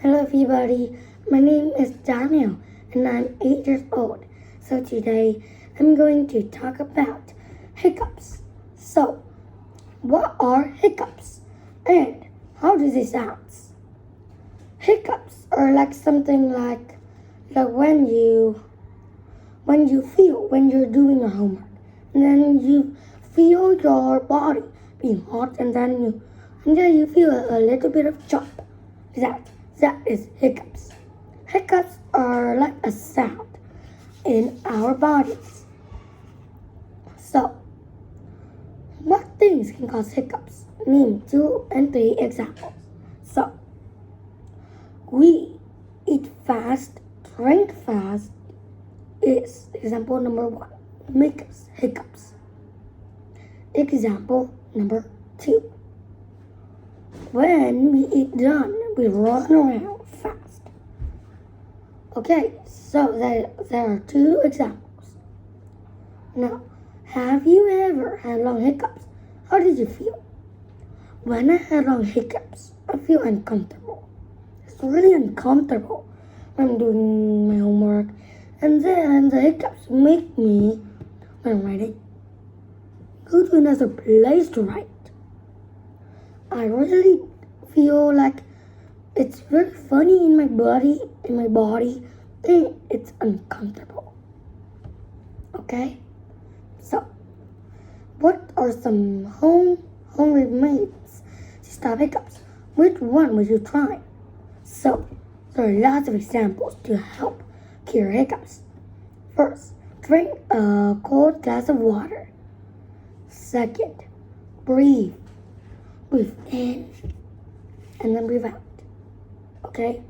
Hello everybody, my name is Daniel and I'm 8 years old. So today I'm going to talk about hiccups. So, what are hiccups and how do they sound? Hiccups are like something like when you're doing your homework and then you feel your body being hot and then you feel a little bit of jump. That is hiccups. Hiccups are like a sound in our bodies. So, what things can cause hiccups? Name 2 and 3 examples. So, we eat fast, drink fast is example number 1. Make us hiccups. Example number 2. When we eat done, we run around fast. Okay, so there are 2 examples. Now, have you ever had long hiccups? How did you feel? When I had long hiccups, I feel uncomfortable. It's really uncomfortable when I'm doing my homework. And then the hiccups make me, when I'm writing, go to another place to write. I really feel like it's very funny in my body, and it's uncomfortable. Okay? So, what are some home remedies to stop hiccups? Which one would you try? So, there are lots of examples to help cure hiccups. First, drink a cold glass of water. Second, breathe in and then breathe out. Okay?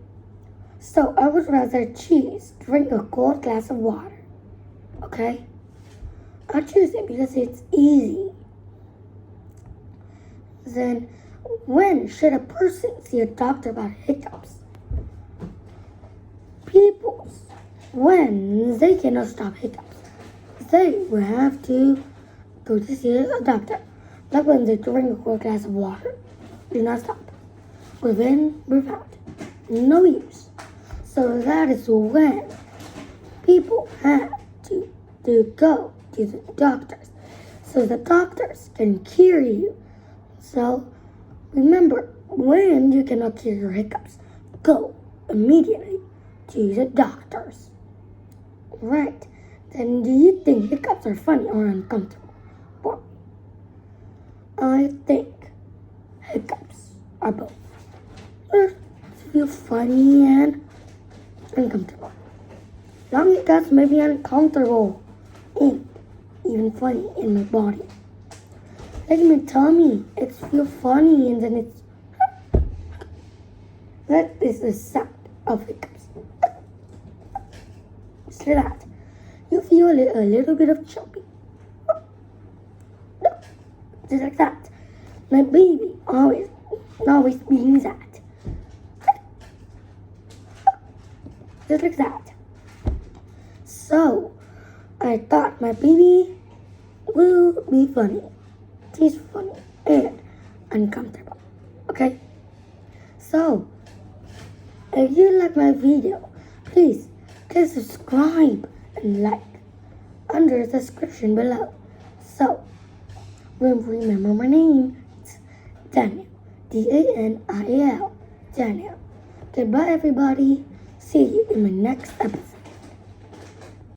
So I would rather drink a cold glass of water. Okay? I choose it because it's easy. Then, when should a person see a doctor about hiccups? When they cannot stop hiccups, they will have to go to see a doctor. Like when they drink a cold glass of water. Do not stop. Breathe in, breathe out. No use. So that is when people have to go to the doctors. So the doctors can cure you. So remember, when you cannot cure your hiccups, go immediately to the doctors. Right. Then do you think hiccups are funny or uncomfortable? Well, I think hiccups are both. They feel funny and uncomfortable. Long hiccups may be uncomfortable and even funny in my body. Like my tummy, it feels funny and then it's... That is the sound of hiccups. So that you feel a little bit of jumpy. Just like that. My baby always being that. Just like that. So, I thought my baby will be funny. She's funny and uncomfortable. Okay? So, if you like my video, please click subscribe and like under the description below. So, remember my name. It's Daniel. Daniel. Daniel. Goodbye, everybody. See you in my next episode.